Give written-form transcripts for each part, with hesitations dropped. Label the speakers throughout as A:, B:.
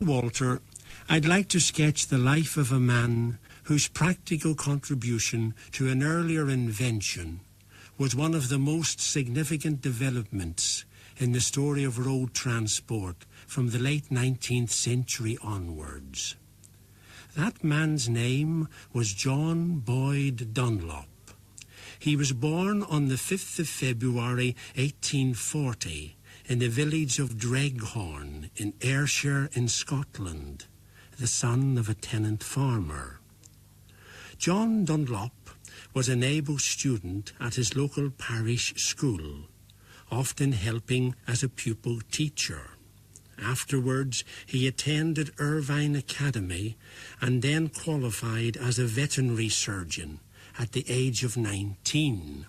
A: Walter, I'd like to sketch the life of a man whose practical contribution to an earlier invention was one of the most significant developments in the story of road transport from the late 19th century onwards. That man's name was John Boyd Dunlop. He was born on the 5th of February 1840 in the village of Dreghorn in Ayrshire in Scotland, the son of a tenant farmer. John Dunlop was an able student at his local parish school, often helping as a pupil teacher. Afterwards, he attended Irvine Academy and then qualified as a veterinary surgeon at the age of 19.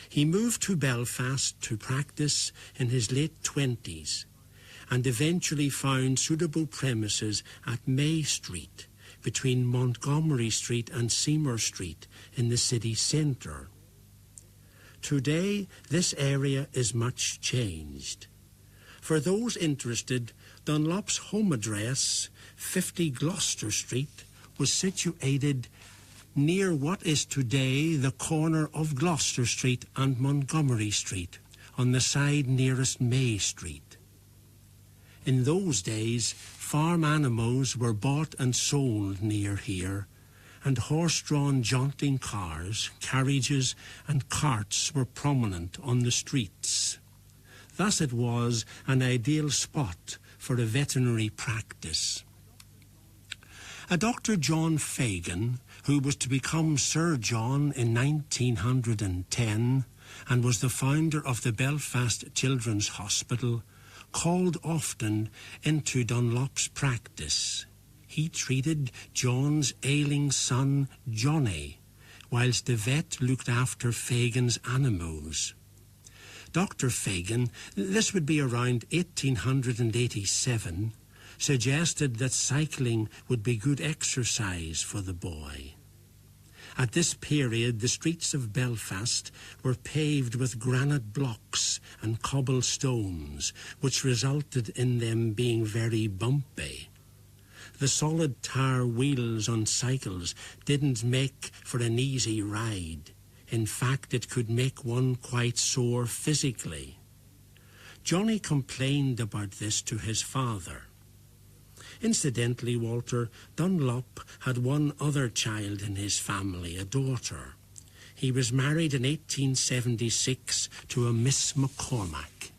A: He moved to Belfast to practice in his late 20s and eventually found suitable premises at May Street between Montgomery Street and Seymour Street in the city centre. Today, this area is much changed. For those interested, Dunlop's home address, 50 Gloucester Street, was situated near what is today the corner of Gloucester Street and Montgomery Street, on the side nearest May Street. In those days, farm animals were bought and sold near here, and horse-drawn jaunting cars, carriages and carts were prominent on the streets. Thus it was an ideal spot for a veterinary practice. A Dr. John Fagan, who was to become Sir John in 1910 and was the founder of the Belfast Children's Hospital, called often into Dunlop's practice. He treated John's ailing son, Johnny, whilst the vet looked after Fagan's animals. Dr. Fagan, this would be around 1887, suggested that cycling would be good exercise for the boy. At this period, the streets of Belfast were paved with granite blocks and cobblestones, which resulted in them being very bumpy. The solid tar wheels on cycles didn't make for an easy ride. In fact, it could make one quite sore physically. Johnny complained about this to his father. Incidentally, Walter, Dunlop had one other child in his family, a daughter. He was married in 1876 to a Miss McCormack.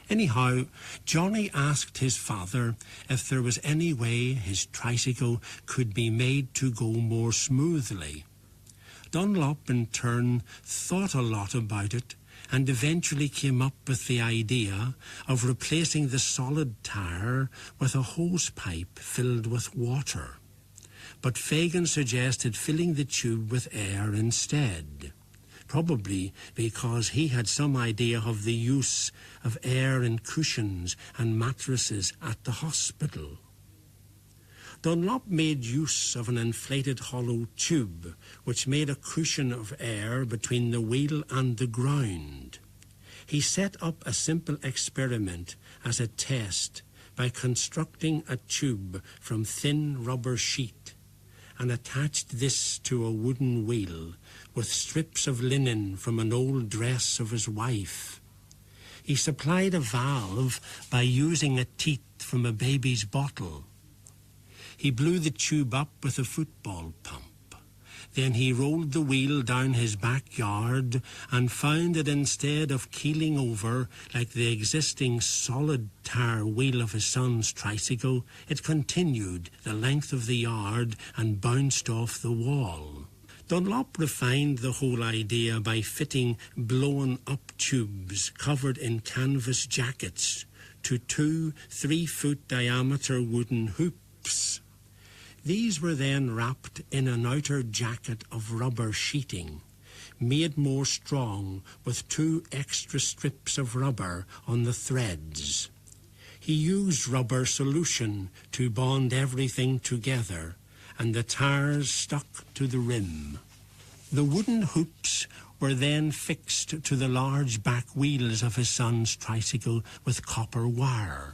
A: Anyhow, Johnny asked his father if there was any way his tricycle could be made to go more smoothly. Dunlop, in turn, thought a lot about it and eventually came up with the idea of replacing the solid tire with a hose pipe filled with water. But Fagan suggested filling the tube with air instead, probably because he had some idea of the use of air in cushions and mattresses at the hospital. Dunlop made use of an inflated hollow tube, which made a cushion of air between the wheel and the ground. He set up a simple experiment as a test by constructing a tube from thin rubber sheet and attached this to a wooden wheel with strips of linen from an old dress of his wife. He supplied a valve by using a teat from a baby's bottle. He blew the tube up with a football pump. Then he rolled the wheel down his backyard and found that instead of keeling over like the existing solid tar wheel of his son's tricycle, it continued the length of the yard and bounced off the wall. Dunlop refined the whole idea by fitting blown-up tubes covered in canvas jackets to 2 3-foot diameter wooden hoops. These were then wrapped in an outer jacket of rubber sheeting, made more strong with 2 extra strips of rubber on the threads. He used rubber solution to bond everything together, and the tires stuck to the rim. The wooden hoops were then fixed to the large back wheels of his son's tricycle with copper wire.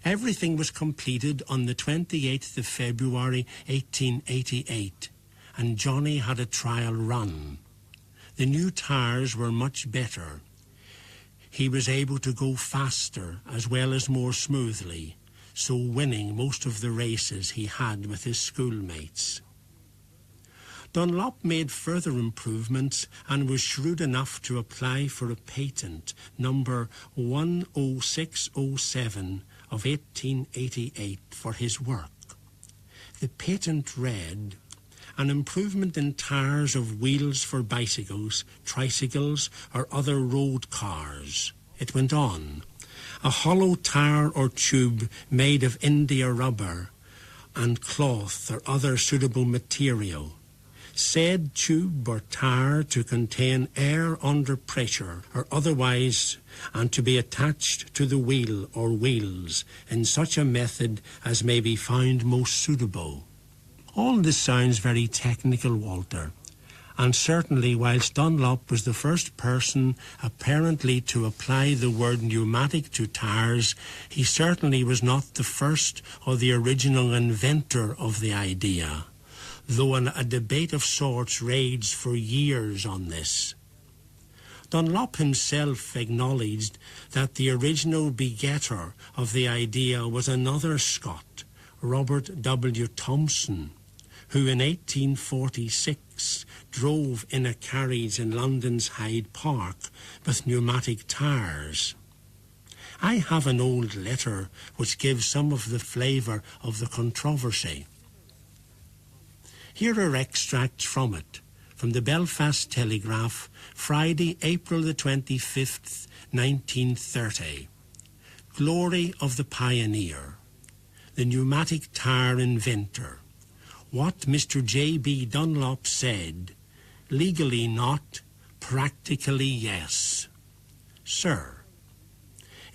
A: Everything was completed on the 28th of February 1888, and Johnny had a trial run. The new tyres were much better. He was able to go faster as well as more smoothly, so winning most of the races he had with his schoolmates. Dunlop made further improvements and was shrewd enough to apply for a patent, number 10607 of 1888, for his work. The patent read, "An improvement in tyres of wheels for bicycles, tricycles, or other road cars." It went on, "A hollow tyre or tube made of India rubber and cloth or other suitable material. Said tube or tyre to contain air under pressure or otherwise, and to be attached to the wheel or wheels in such a method as may be found most suitable." All this sounds very technical, Walter, and certainly whilst Dunlop was the first person apparently to apply the word pneumatic to tyres, he certainly was not the first or the original inventor of the idea, though a debate of sorts raged for years on this. Dunlop himself acknowledged that the original begetter of the idea was another Scot, Robert W. Thomson, who in 1846 drove in a carriage in London's Hyde Park with pneumatic tyres. I have an old letter which gives some of the flavour of the controversy. Here are extracts from it, from the Belfast Telegraph, Friday, April the 25th, 1930. Glory of the Pioneer. The pneumatic tyre inventor. What Mr. J.B. Dunlop said, legally not, practically yes. Sir,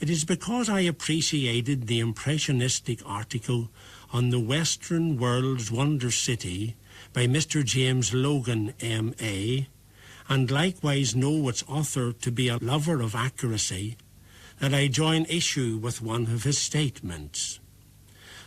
A: it is because I appreciated the impressionistic article on the Western World's Wonder City by Mr. James Logan, M.A., and likewise know its author to be a lover of accuracy, that I join issue with one of his statements.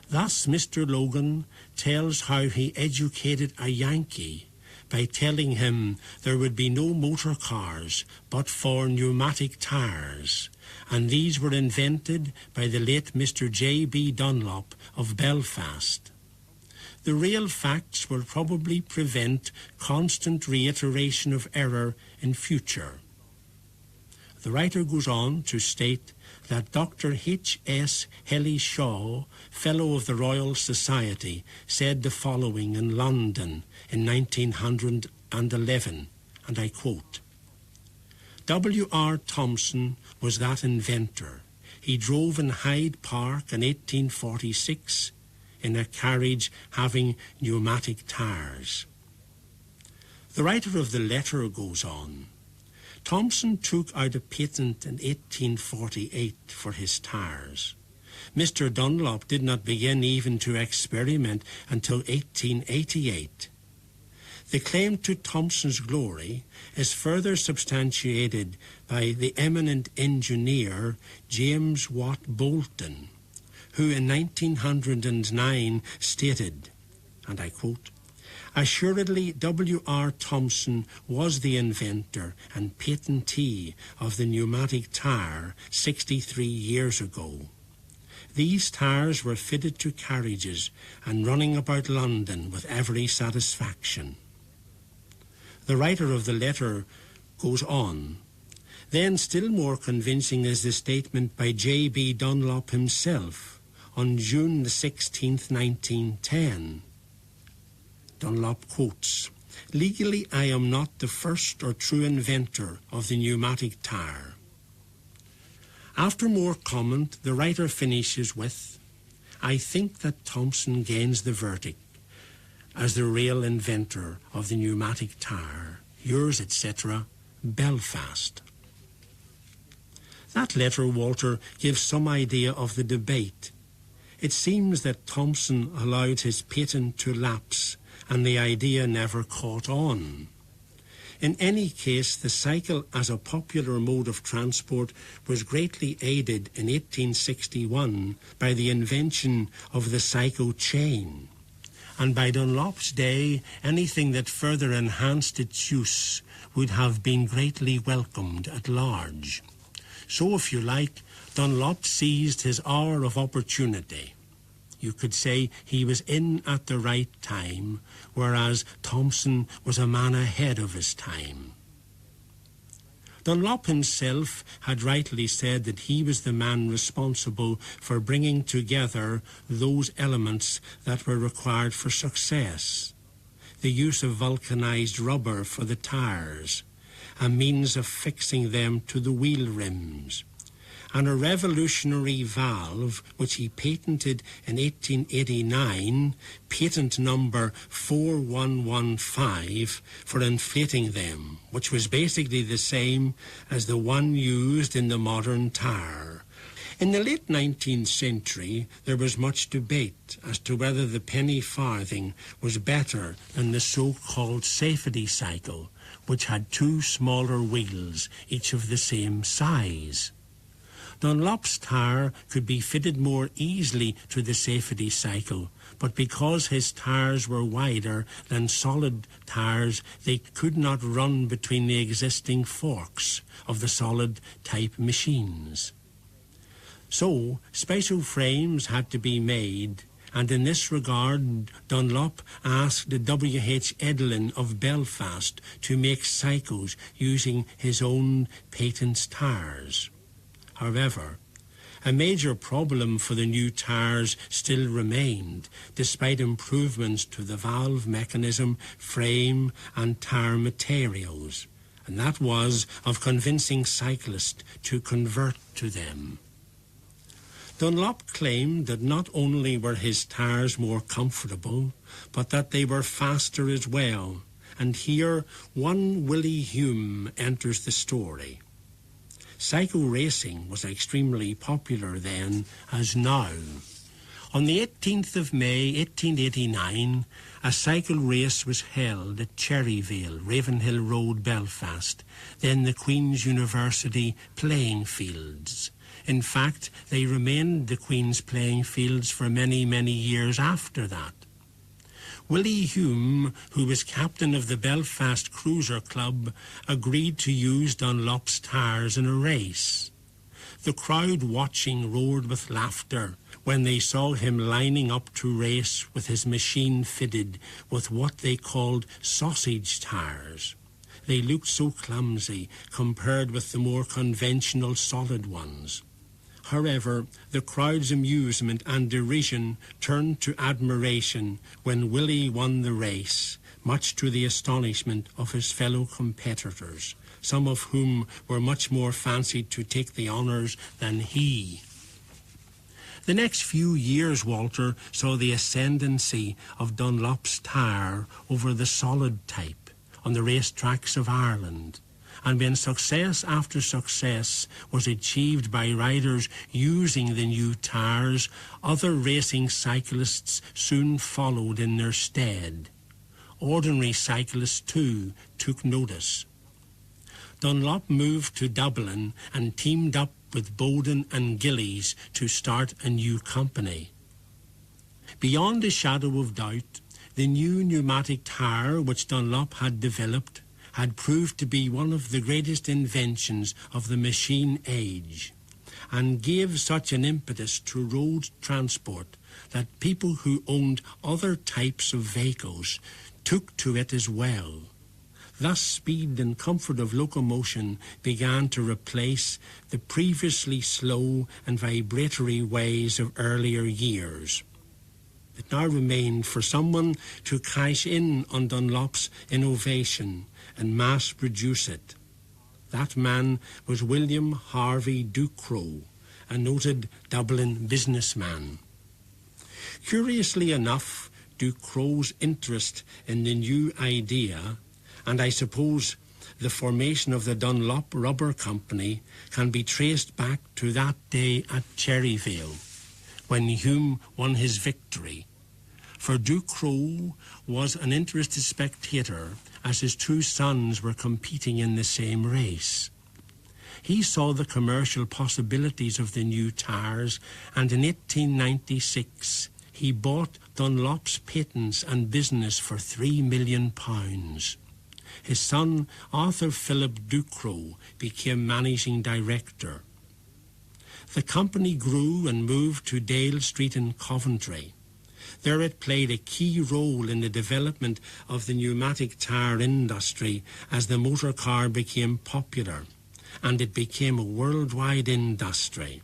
A: Thus Mr. Logan tells how he educated a Yankee by telling him there would be no motor cars but for pneumatic tyres, and these were invented by the late Mr. J.B. Dunlop of Belfast. The real facts will probably prevent constant reiteration of error in future. The writer goes on to state that Dr. H.S. Helly Shaw, Fellow of the Royal Society, said the following in London in 1911, and I quote, "W.R. Thomson was that inventor. He drove in Hyde Park in 1846 in a carriage having pneumatic tyres." The writer of the letter goes on, Thomson took out a patent in 1848 for his tyres. Mr. Dunlop did not begin even to experiment until 1888. The claim to Thomson's glory is further substantiated by the eminent engineer James Watt Bolton, who in 1909 stated, and I quote, "Assuredly, W.R. Thomson was the inventor and patentee of the pneumatic tyre 63 years ago. These tyres were fitted to carriages and running about London with every satisfaction." The writer of the letter goes on. Then still more convincing is the statement by J.B. Dunlop himself on June the 16th, 1910. Dunlop quotes, "Legally, I am not the first or true inventor of the pneumatic tyre." After more comment, the writer finishes with, "I think that Thomson gains the verdict as the real inventor of the pneumatic tyre. Yours, etc., Belfast." That letter, Walter, gives some idea of the debate. It seems that Thomson allowed his patent to lapse and the idea never caught on. In any case, the cycle as a popular mode of transport was greatly aided in 1861 by the invention of the cycle chain. And by Dunlop's day, anything that further enhanced its use would have been greatly welcomed at large. So, if you like, Dunlop seized his hour of opportunity. You could say he was in at the right time, whereas Thomson was a man ahead of his time. Dunlop himself had rightly said that he was the man responsible for bringing together those elements that were required for success. The use of vulcanized rubber for the tires, a means of fixing them to the wheel rims, and a revolutionary valve which he patented in 1889, patent number 4115, for inflating them, which was basically the same as the one used in the modern tire. In the late 19th century, there was much debate as to whether the penny farthing was better than the so-called safety cycle, which had two smaller wheels, each of the same size. Dunlop's tire could be fitted more easily to the safety cycle, but because his tires were wider than solid tires, they could not run between the existing forks of the solid type machines. So, special frames had to be made, and in this regard, Dunlop asked W.H. Edlin of Belfast to make cycles using his own patent tires. However, a major problem for the new tires still remained, despite improvements to the valve mechanism, frame, and tire materials, and that was of convincing cyclists to convert to them. Dunlop claimed that not only were his tires more comfortable, but that they were faster as well, and here one Willie Hume enters the story. Cycle racing was extremely popular then as now. On the 18th of May 1889, a cycle race was held at Cherryvale, Ravenhill Road, Belfast, then the Queen's University playing fields. In fact, they remained the Queen's playing fields for many, many years after that. Willie Hume, who was captain of the Belfast Cruiser Club, agreed to use Dunlop's tires in a race. The crowd watching roared with laughter when they saw him lining up to race with his machine fitted with what they called sausage tires. They looked so clumsy compared with the more conventional solid ones. However, the crowd's amusement and derision turned to admiration when Willie won the race, much to the astonishment of his fellow competitors, some of whom were much more fancied to take the honours than he. The next few years, Walter, saw the ascendancy of Dunlop's tire over the solid type on the racetracks of Ireland. And when success after success was achieved by riders using the new tires, other racing cyclists soon followed in their stead. Ordinary cyclists, too, took notice. Dunlop moved to Dublin and teamed up with Bowden and Gillies to start a new company. Beyond a shadow of doubt, the new pneumatic tire which Dunlop had developed had proved to be one of the greatest inventions of the machine age, and gave such an impetus to road transport that people who owned other types of vehicles took to it as well. Thus speed and comfort of locomotion began to replace the previously slow and vibratory ways of earlier years. It now remained for someone to cash in on Dunlop's innovation and mass-produce it. That man was William Harvey Ducrot, a noted Dublin businessman. Curiously enough, Ducrot's interest in the new idea, and I suppose the formation of the Dunlop Rubber Company, can be traced back to that day at Cherryvale, when Hume won his victory. for Ducrot was an interested spectator as his two sons were competing in the same race. He saw the commercial possibilities of the new tires, and in 1896 he bought Dunlop's patents and business for £3 million. His son, Arthur Philip Ducrot, became managing director. The company grew and moved to Dale Street in Coventry. There it played a key role in the development of the pneumatic tyre industry as the motor car became popular, and it became a worldwide industry.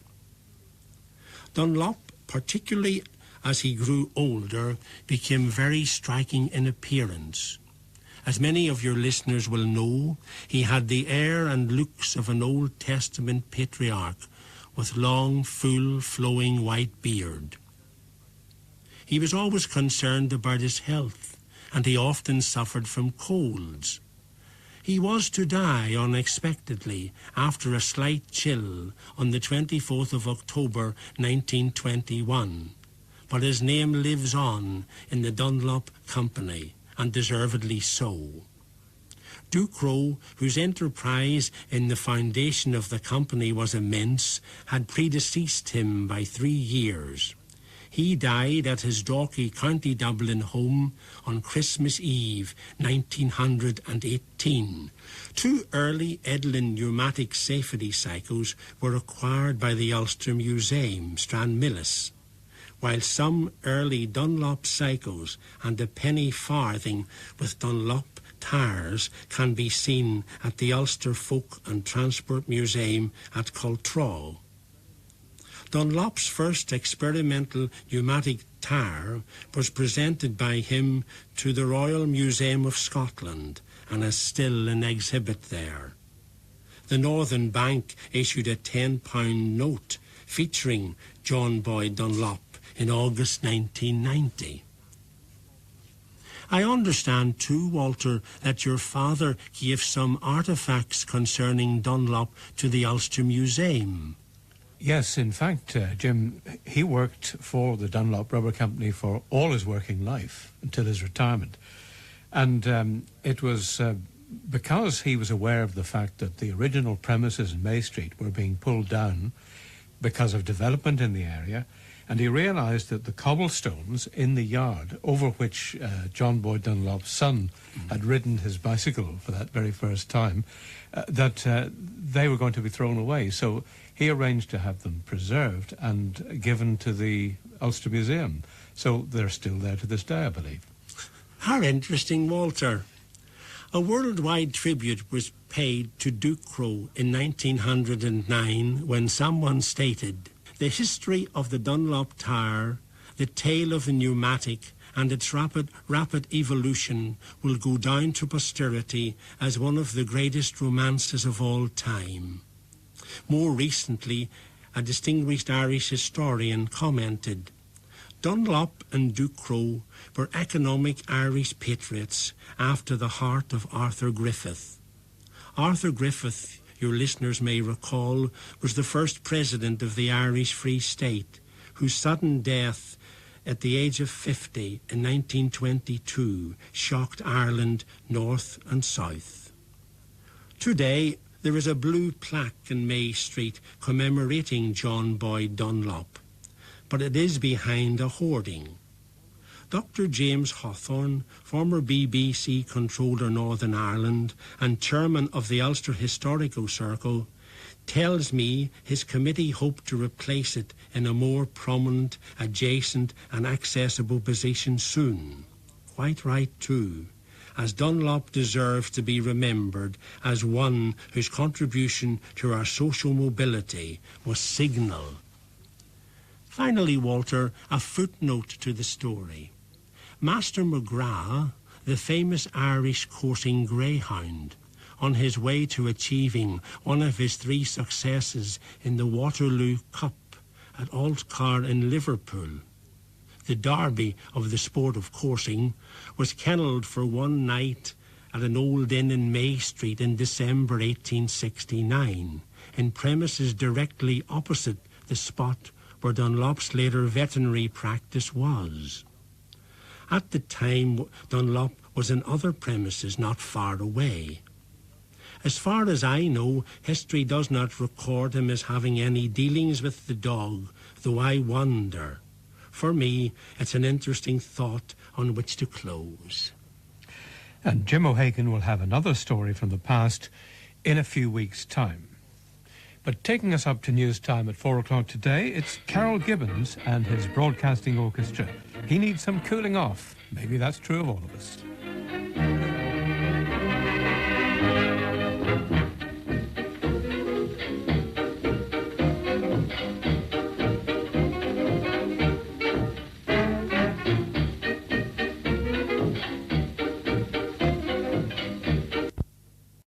A: Dunlop, particularly as he grew older, became very striking in appearance. As many of your listeners will know, he had the air and looks of an Old Testament patriarch with long, full, flowing white beard. He was always concerned about his health, and he often suffered from colds. He was to die unexpectedly after a slight chill on the 24th of October 1921, but his name lives on in the Dunlop Company, and deservedly so. Ducrot, whose enterprise in the foundation of the company was immense, had predeceased him by 3 years. He died at his Dalkey, County Dublin home on Christmas Eve 1918. 2 early Edlin pneumatic safety cycles were acquired by the Ulster Museum, Stranmillis, while some early Dunlop cycles and a penny farthing with Dunlop tyres can be seen at the Ulster Folk and Transport Museum at Cultraw. Dunlop's first experimental pneumatic tyre was presented by him to the Royal Museum of Scotland and is still in exhibit there. The Northern Bank issued a £10 note featuring John Boyd Dunlop in August 1990. I understand too, Walter, that your father gave some artefacts concerning Dunlop to the Ulster Museum.
B: Yes, in fact, Jim, he worked for the Dunlop Rubber Company for all his working life until his retirement. And it was because he was aware of the fact that the original premises in May Street were being pulled down because of development in the area, and he realised that the cobblestones in the yard over which John Boyd Dunlop's son had ridden his bicycle for that very first time, that they were going to be thrown away. So he arranged to have them preserved and given to the Ulster Museum. So they're still there to this day, I believe.
A: How interesting, Walter. A worldwide tribute was paid to Ducrot in 1909 when someone stated, "The history of the Dunlop tyre, the tale of the pneumatic, and its rapid evolution will go down to posterity as one of the greatest romances of all time." More recently, a distinguished Irish historian commented, "Dunlop and Ducrot were economic Irish patriots after the heart of Arthur Griffith." Arthur Griffith, your listeners may recall, was the first president of the Irish Free State, whose sudden death at the age of 50 in 1922 shocked Ireland north and south. Today, there is a blue plaque in May Street commemorating John Boyd Dunlop, but it is behind a hoarding. Dr. James Hawthorne, former BBC Controller Northern Ireland and chairman of the Ulster Historical Circle, tells me his committee hope to replace it in a more prominent, adjacent and accessible position soon. Quite right too, as Dunlop deserves to be remembered as one whose contribution to our social mobility was signal. Finally, Walter, a footnote to the story. Master McGrath, the famous Irish coursing greyhound, on his way to achieving one of his 3 successes in the Waterloo Cup at Altcar in Liverpool, the derby of the sport of coursing, was kennelled for one night at an old inn in May Street in December 1869, in premises directly opposite the spot where Dunlop's later veterinary practice was. At the time, Dunlop was in other premises not far away. As far as I know, history does not record him as having any dealings with the dog, though I wonder. For me, it's an interesting thought on which to close.
B: And Jim O'Hagan will have another story from the past in a few weeks' time. But taking us up to news time at 4 o'clock today, it's Carol Gibbons and his broadcasting orchestra. He needs some cooling off. Maybe that's true of all of us.